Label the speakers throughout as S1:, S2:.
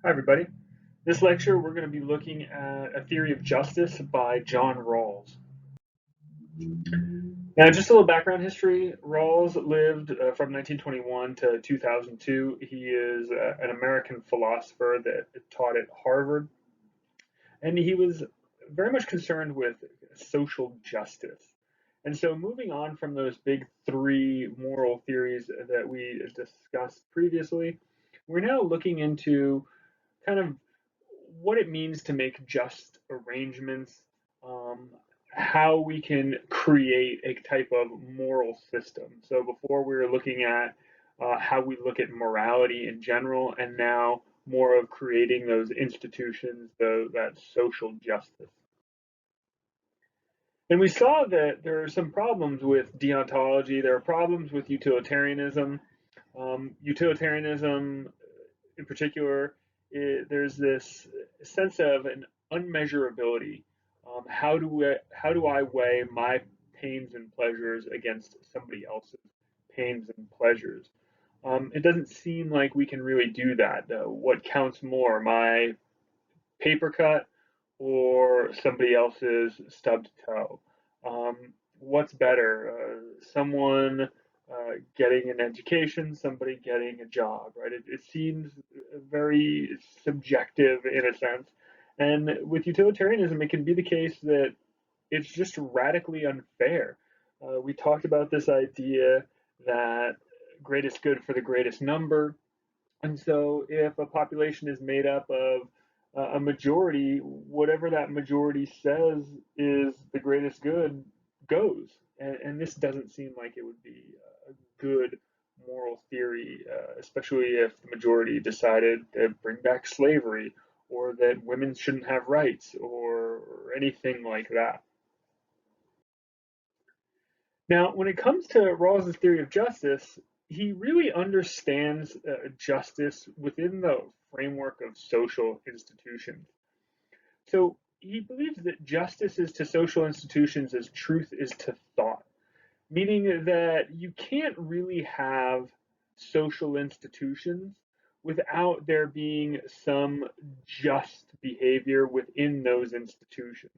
S1: Hi, everybody. This lecture, we're going to be looking at A Theory of Justice by John Rawls. Now, just a little background history. Rawls lived from 1921 to 2002. He is an American philosopher that taught at Harvard, and he was very much concerned with social justice. And so, moving on from those big three moral theories that we discussed previously, we're now looking into kind of what it means to make just arrangements, um, how we can create a type of moral system. So before we were looking at how we look at morality in general, and now more of creating those institutions, that social justice. And we saw that there are some problems with deontology. There are problems with utilitarianism. Utilitarianism in particular, there's this sense of an unmeasurability. How do I weigh my pains and pleasures against somebody else's pains and pleasures? It doesn't seem like we can really do that. What counts more, my paper cut or somebody else's stubbed toe? Um, what's better? Someone getting an education, somebody getting a job, right? It seems very subjective in a sense. And with utilitarianism, it can be the case that it's just radically unfair. We talked about this idea that greatest good for the greatest number. And so, if a population is made up of a majority, whatever that majority says is the greatest good goes. And this doesn't seem like it would be a good moral theory, especially if the majority decided to bring back slavery or that women shouldn't have rights or anything like that. Now, when it comes to Rawls's theory of justice, he really understands justice within the framework of social institutions. So he believes that justice is to social institutions as truth is to thought, meaning that you can't really have social institutions without there being some just behavior within those institutions.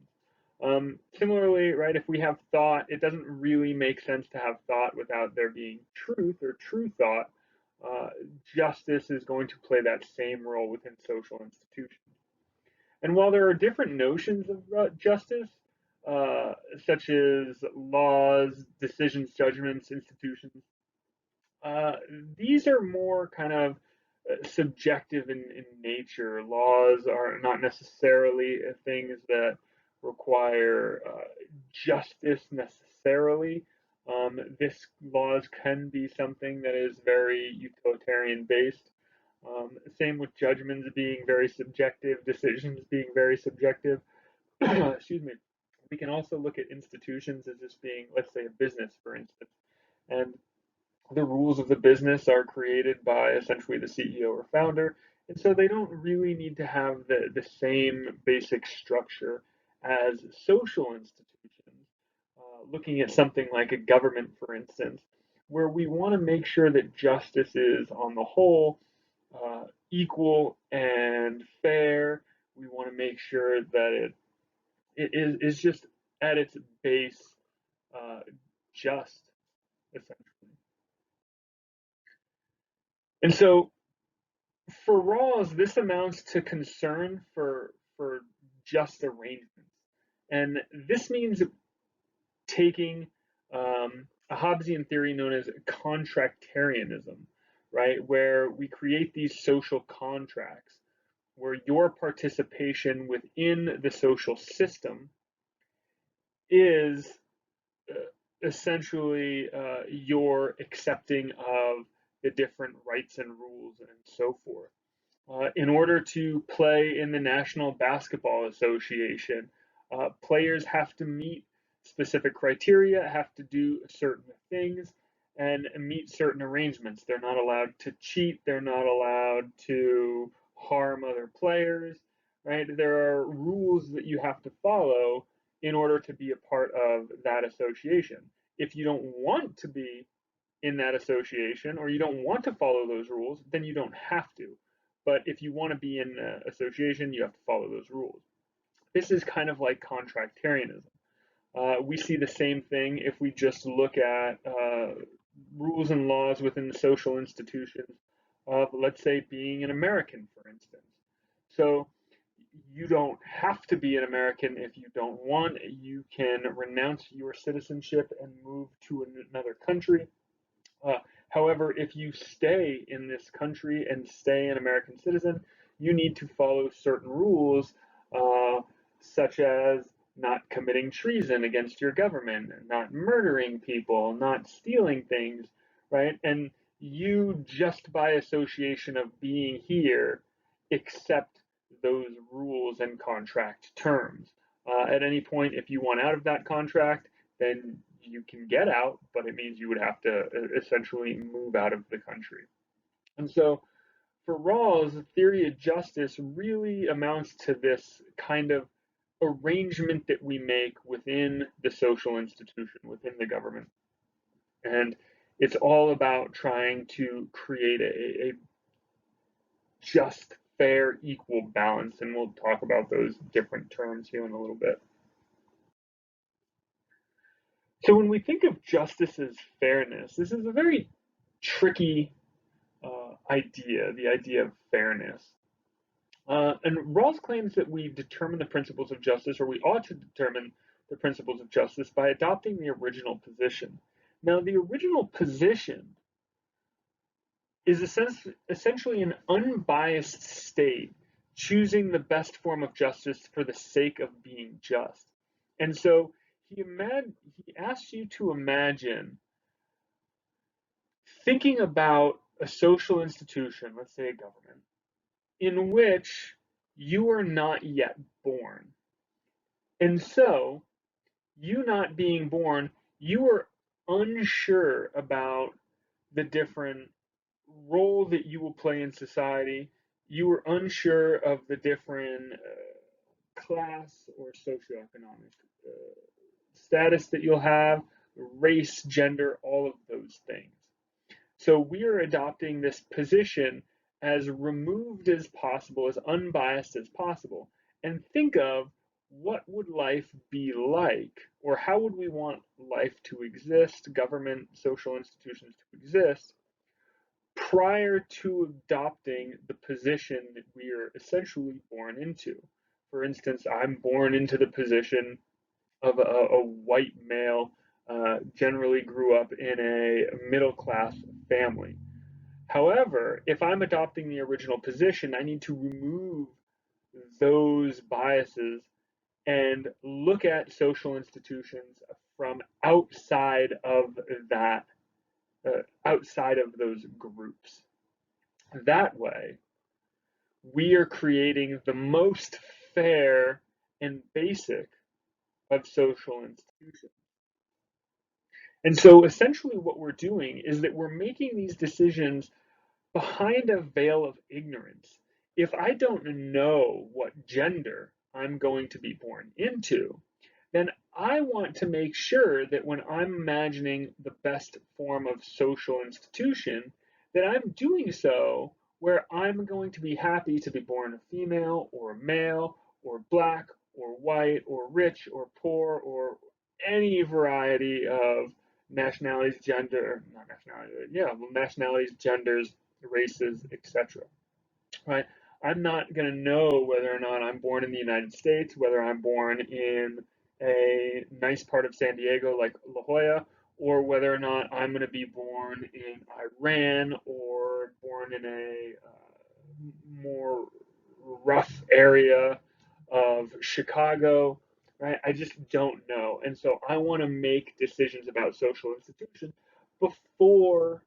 S1: Similarly, right, if we have thought, it doesn't really make sense to have thought without there being truth or true thought. Uh, Justice is going to play that same role within social institutions. And while there are different notions of justice, such as laws, decisions, judgments, institutions, uh, these are more kind of subjective in nature. Laws are not necessarily things that require justice necessarily. This laws can be something that is very utilitarian based. Same with judgments being very subjective, decisions being very subjective. Excuse me. We can also look at institutions as just being, let's say, a business, for instance, and the rules of the business are created by essentially the CEO or founder, and so they don't really need to have the same basic structure as social institutions. Looking at something like a government, for instance, where we want to make sure that justice is, on the whole, equal and fair. We want to make sure that it is just at its base uh, just, essentially. And so for Rawls, this amounts to concern for just arrangements, and this means taking a Hobbesian theory known as contractarianism, right, where we create these social contracts where your participation within the social system is uh, essentially your accepting of the different rights and rules and so forth. In order to play in the National Basketball Association, players have to meet specific criteria, have to do certain things, and meet certain arrangements. They're not allowed to cheat, they're not allowed to harm other players, right? There are rules that you have to follow in order to be a part of that association. If you don't want to be in that association or you don't want to follow those rules, then you don't have to. but if you want to be in an association, you have to follow those rules. This is kind of like contractarianism. We see the same thing if we just look at rules and laws within the social institutions of, let's say, being an American, for instance. So you don't have to be an American if you don't want. You can renounce your citizenship and move to another country. Uh, However, if you stay in this country and stay an American citizen, you need to follow certain rules, such as not committing treason against your government, not murdering people, not stealing things, right? And you, just by association of being here, accept those rules and contract terms. At any point, if you want out of that contract, then you can get out, but it means you would have to essentially move out of the country. And so for Rawls, the theory of justice really amounts to this kind of arrangement that we make within the social institution, within the government. And it's all about trying to create a just, fair, equal balance. And we'll talk about those different terms here in a little bit. So when we think of justice as fairness, this is a very tricky idea, the idea of fairness. And Rawls claims that we determine the principles of justice, or we ought to determine the principles of justice by adopting the original position. Now, the original position is essentially an unbiased state choosing the best form of justice for the sake of being just. And so he asks you to imagine thinking about a social institution, let's say a government, in which you are not yet born. And so, you not being born, you are unsure about the different role that you will play in society. You are unsure of the different class or socioeconomic status that you'll have, race, gender, all of those things. So we are adopting this position as removed as possible, as unbiased as possible, and think of what would life be like, or how would we want life to exist, government, social institutions to exist, prior to adopting the position that we are essentially born into. For instance, I'm born into the position of a white male, generally grew up in a middle class family. However, if I'm adopting the original position, I need to remove those biases and look at social institutions from that, outside of those groups. That way, we are creating the most fair and basic of social institutions. And so essentially what we're doing is that we're making these decisions behind a veil of ignorance. If I don't know what gender I'm going to be born into, then I want to make sure that when I'm imagining the best form of social institution, that I'm doing so where I'm going to be happy to be born a female or a male or black or white or rich or poor or any variety of nationalities, gender, not nationality, yeah, well, nationalities, genders, races, etc. Right? I'm not going to know whether or not I'm born in the United States, whether I'm born in a nice part of San Diego like La Jolla, or whether or not I'm going to be born in Iran or born in a more rough area of Chicago, right? I just don't know. And so I want to make decisions about social institutions before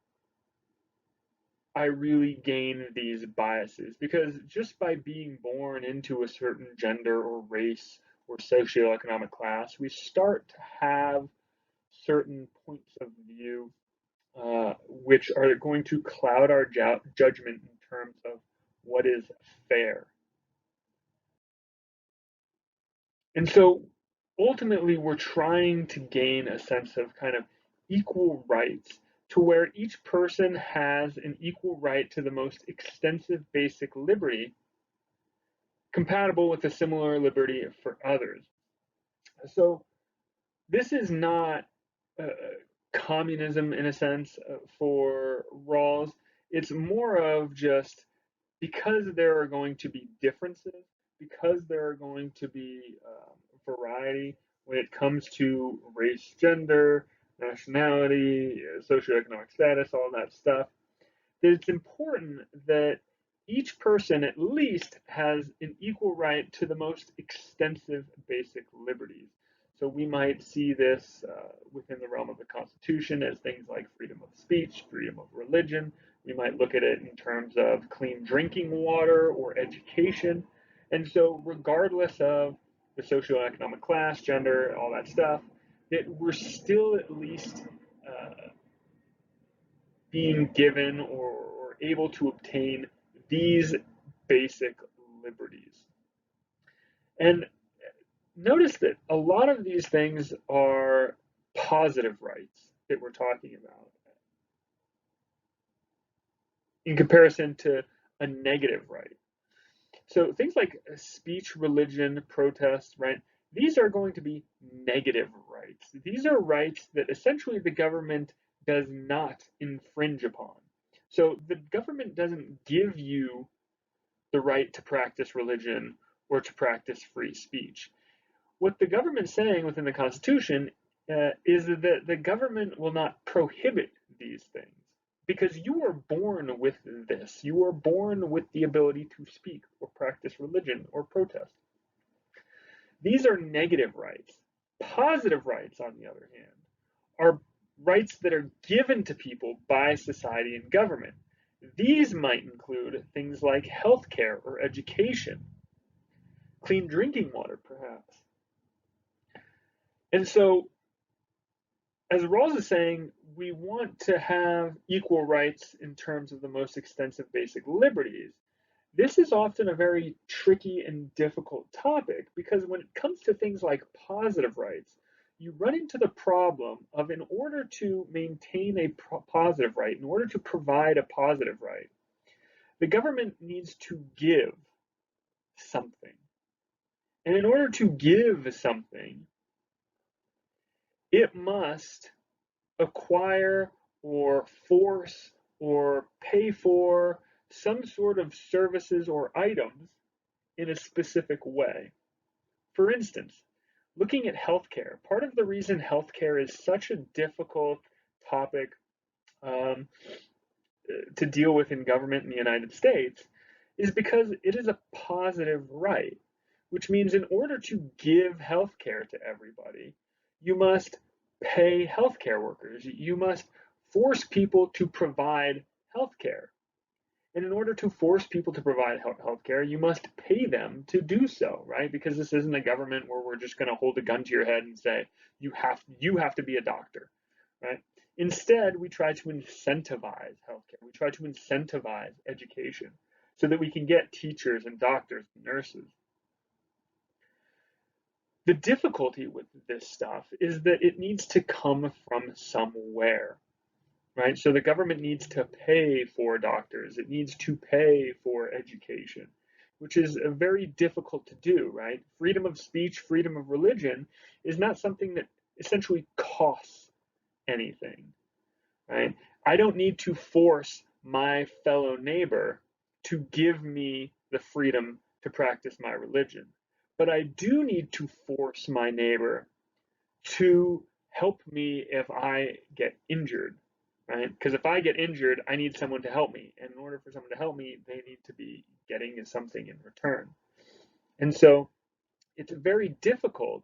S1: I really gain these biases, because just by being born into a certain gender or race or socioeconomic class, we start to have certain points of view which are going to cloud our judgment in terms of what is fair. And so ultimately, we're trying to gain a sense of kind of equal rights to where each person has an equal right to the most extensive basic liberty compatible with a similar liberty for others. So this is not uh, communism in a sense for Rawls. It's more of just because there are going to be differences, because there are going to be variety when it comes to race, gender, nationality, socioeconomic status, all that stuff, that it's important that each person at least has an equal right to the most extensive basic liberties. So we might see this within the realm of the Constitution as things like freedom of speech, freedom of religion. We might look at it in terms of clean drinking water or education. And so, regardless of the socioeconomic class, gender, all that stuff, that we're still at least being given or able to obtain these basic liberties. And notice that a lot of these things are positive rights that we're talking about in comparison to a negative right. So things like speech, religion, protest, right? These are going to be negative rights. These are rights that essentially the government does not infringe upon. So the government doesn't give you the right to practice religion or to practice free speech. What the government's saying within the Constitution is that the government will not prohibit these things because you were born with this. You were born with the ability to speak or practice religion or protest. These are negative rights. Positive rights, on the other hand, are rights that are given to people by society and government. These might include things like healthcare or education, clean drinking water, perhaps. And so, as Rawls is saying, we want to have equal rights in terms of the most extensive basic liberties. This is often a very tricky and difficult topic because when it comes to things like positive rights, you run into the problem of in order to maintain a positive right, in order to provide a positive right, the government needs to give something. And in order to give something, it must acquire or force or pay for some sort of services or items in a specific way. For instance, looking at healthcare, part of the reason healthcare is such a difficult topic um, to deal with in government in the United States is because it is a positive right, which means in order to give healthcare to everybody, you must pay healthcare workers. You must force people to provide healthcare. And in order to force people to provide healthcare, you must pay them to do so, right? Because this isn't a government where we're just going to hold a gun to your head and say you have to be a doctor, right? Instead, we try to incentivize healthcare. We try to incentivize education so that we can get teachers and doctors and nurses. The difficulty with this stuff is that it needs to come from somewhere, right? So the government needs to pay for doctors, it needs to pay for education, which is very difficult to do, right? Freedom of speech, freedom of religion is not something that essentially costs anything, right? I don't need to force my fellow neighbor to give me the freedom to practice my religion, but I do need to force my neighbor to help me if I get injured, right? Because if I get injured, I need someone to help me. And in order for someone to help me, they need to be getting something in return. And so it's very difficult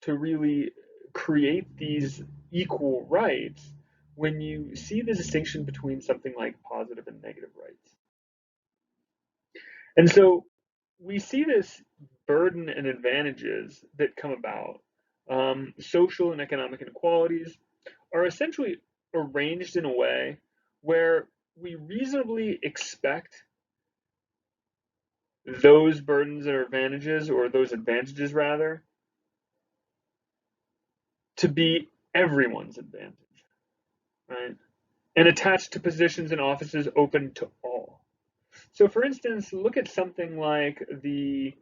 S1: to really create these equal rights when you see the distinction between something like positive and negative rights. And so we see this burden and advantages that come about. Social and economic inequalities are essentially arranged in a way where we reasonably expect those burdens or advantages, or those advantages rather, to be everyone's advantage, right? and attached to positions and offices open to all. So for instance, look at something like the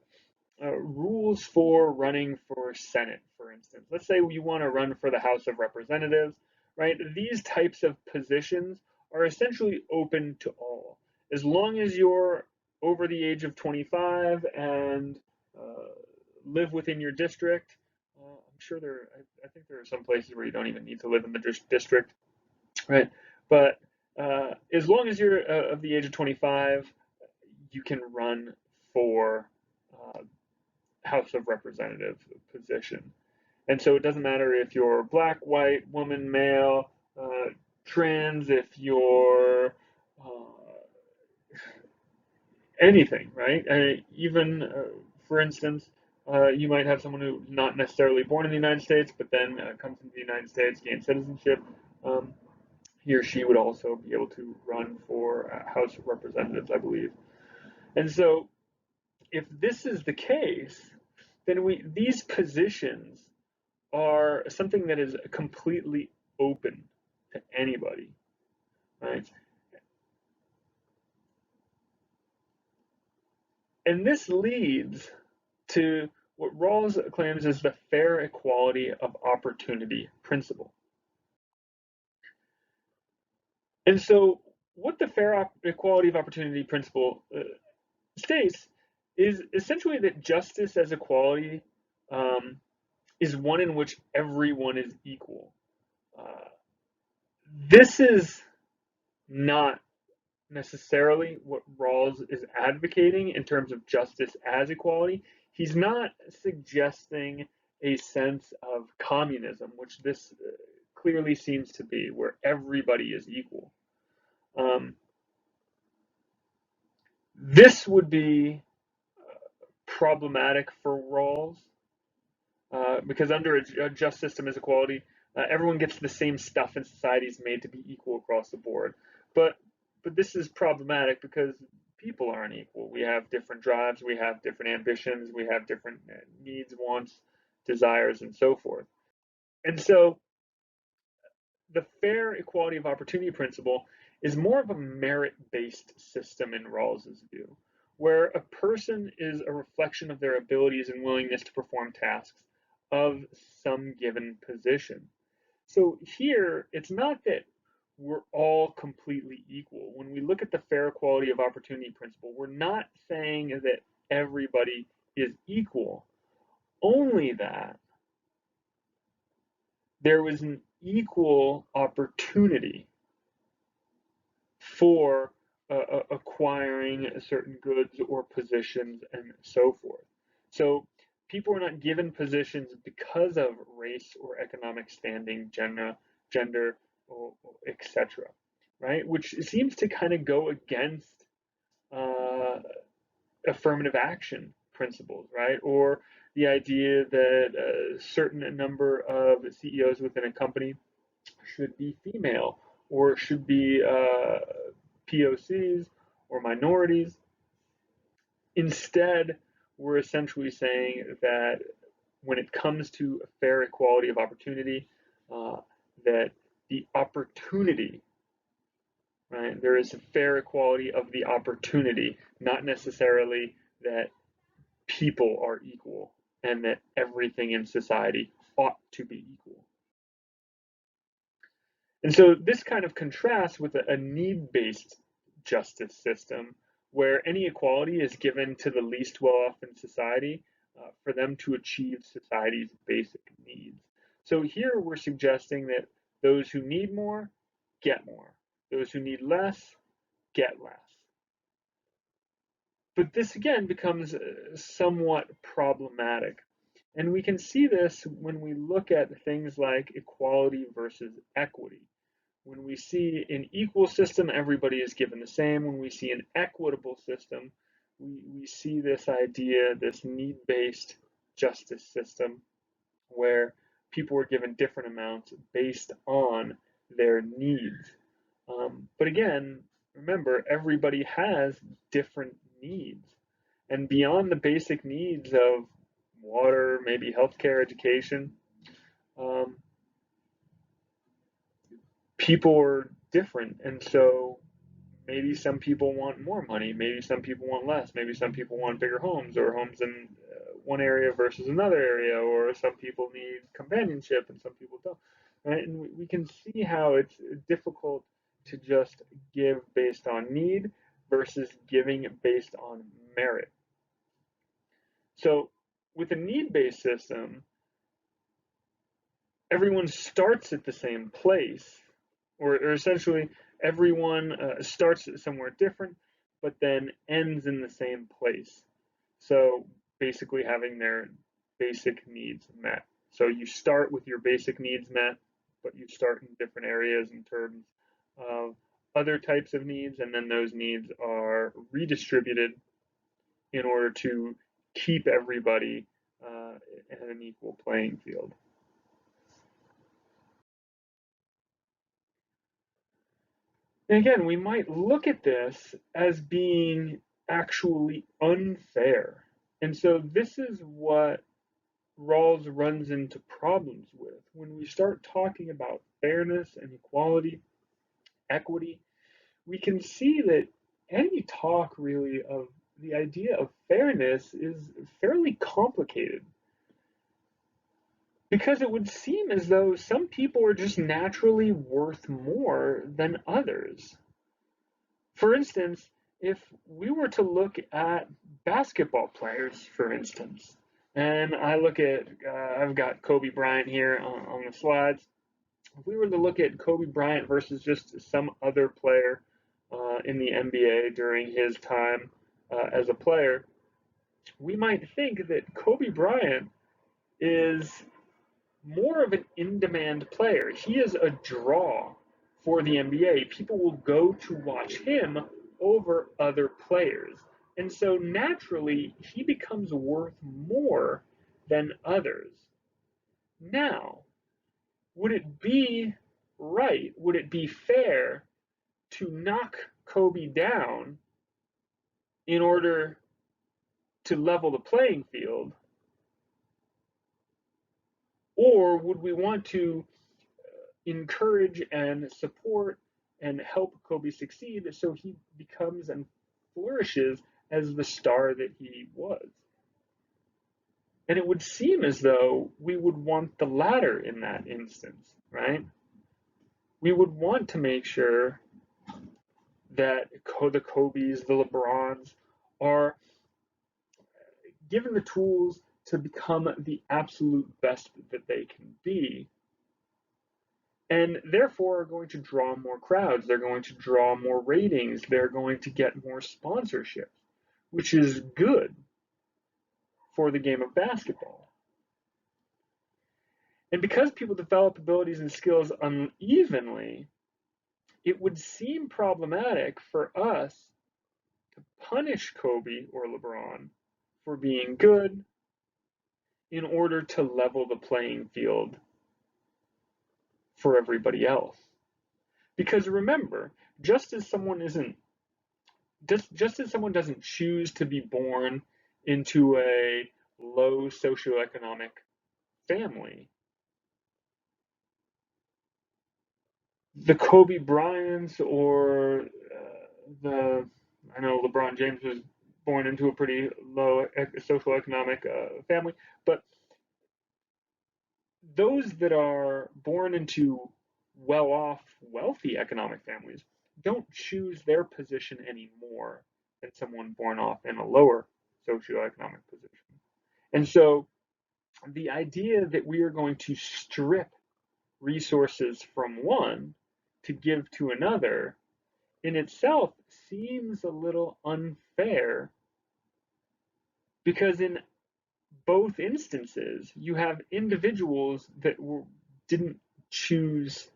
S1: rules for running for Senate, for instance. Let's say you want to run for the House of Representatives, right? These types of positions are essentially open to all. As long as you're over the age of 25 and live within your district, I'm sure I think there are some places where you don't even need to live in the district, right? But as long as you're of the age of 25, you can run for House of Representative position. And so it doesn't matter if you're black, white, woman, male, trans, if you're anything, right? Even, for instance, you might have someone who's not necessarily born in the United States, but then comes into the United States, gains citizenship. He or she would also be able to run for House of Representatives, I believe. And so if this is the case, then these positions are something that is completely open to anybody, right? And this leads to what Rawls claims is the fair equality of opportunity principle. And so what the fair equality of opportunity principle states is essentially that justice as equality is one in which everyone is equal. Uh, this is not necessarily what Rawls is advocating in terms of justice as equality. He's not suggesting a sense of communism, which this clearly seems to be, where everybody is equal. This would be problematic for Rawls because under a just system as equality, everyone gets the same stuff and society is made to be equal across the board. But this is problematic because people aren't equal. We have different drives, we have different ambitions, we have different needs, wants, desires, and so forth. And so the fair equality of opportunity principle is more of a merit-based system in Rawls's view, where a person is a reflection of their abilities and willingness to perform tasks of some given position. So here, it's not that we're all completely equal. When we look at the fair equality of opportunity principle, we're not saying that everybody is equal, only that there was an equal opportunity for acquiring certain goods or positions and so forth. So people are not given positions because of race or economic standing, gender, etc. Right? Which seems to kind of go against uh, affirmative action principles, right? Or the idea that a certain number of CEOs within a company should be female or should be POCs or minorities. Instead, we're essentially saying that when it comes to a fair equality of opportunity, uh, that the opportunity, right, there is a fair equality of the opportunity, not necessarily that people are equal and that everything in society ought to be equal. And so this kind of contrasts with a need-based justice system where any equality is given to the least well-off in society for them to achieve society's basic needs. So here we're suggesting that those who need more get more. Those who need less get less. But this again becomes somewhat problematic. And we can see this when we look at things like equality versus equity. When we see an equal system, everybody is given the same. When we see an equitable system, we see this idea, this need-based justice system, where people are given different amounts based on their needs. But again, remember, everybody has different needs. And beyond the basic needs of water, maybe healthcare, education, um, people are different. And so maybe some people want more money, maybe some people want less, maybe some people want bigger homes or homes in one area versus another area, or some people need companionship and some people don't. Right? And we can see how it's difficult to just give based on need versus giving based on merit. So with a need-based system, everyone starts at the same place, or essentially everyone starts somewhere different, but then ends in the same place. So basically having their basic needs met. So you start with your basic needs met, but you start in different areas in terms of other types of needs, and then those needs are redistributed in order to keep everybody in an equal playing field. And again, we might look at this as being actually unfair. And so this is what Rawls runs into problems with. When we start talking about fairness and equality, equity, we can see that any talk really of the idea of fairness is fairly complicated. Because it would seem as though some people are just naturally worth more than others. For instance, if we were to look at basketball players, for instance, and I look at, I've got Kobe Bryant here on the slides. If we were to look at Kobe Bryant versus just some other player in the NBA during his time as a player, we might think that Kobe Bryant is more of an in-demand player. He is a draw for the NBA. People will go to watch him over other players. And so naturally, he becomes worth more than others. Now, would it be right? Would it be fair to knock Kobe down in order to level the playing field? Or would we want to encourage and support and help Kobe succeed so he becomes and flourishes as the star that he was? And it would seem as though we would want the latter in that instance, right? We would want to make sure that the Kobe's, the LeBrons are given the tools to become the absolute best that they can be, and therefore are going to draw more crowds. They're going to draw more ratings. They're going to get more sponsorships, which is good for the game of basketball. And because people develop abilities and skills unevenly, it would seem problematic for us to punish Kobe or LeBron for being good in order to level the playing field for everybody else. Because remember, just as someone doesn't choose to be born into a low socioeconomic family, the Kobe Bryants or I know LeBron James was born into a pretty low socioeconomic family, but those that are born into well-off, wealthy economic families don't choose their position any more than someone born off in a lower socioeconomic position. And so the idea that we are going to strip resources from one to give to another in itself seems a little unfair, because in both instances you have individuals that didn't choose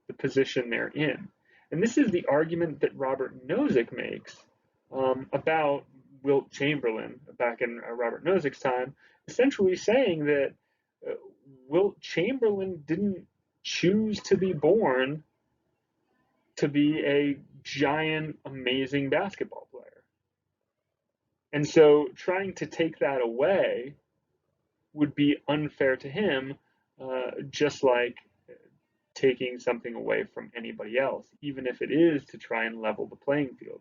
S1: the position they're in. And this is the argument that Robert Nozick makes about Wilt Chamberlain back in Robert Nozick's time, essentially saying that Wilt Chamberlain didn't choose to be born to be a giant, amazing basketball player. And so trying to take that away would be unfair to him, just like taking something away from anybody else, even if it is to try and level the playing field.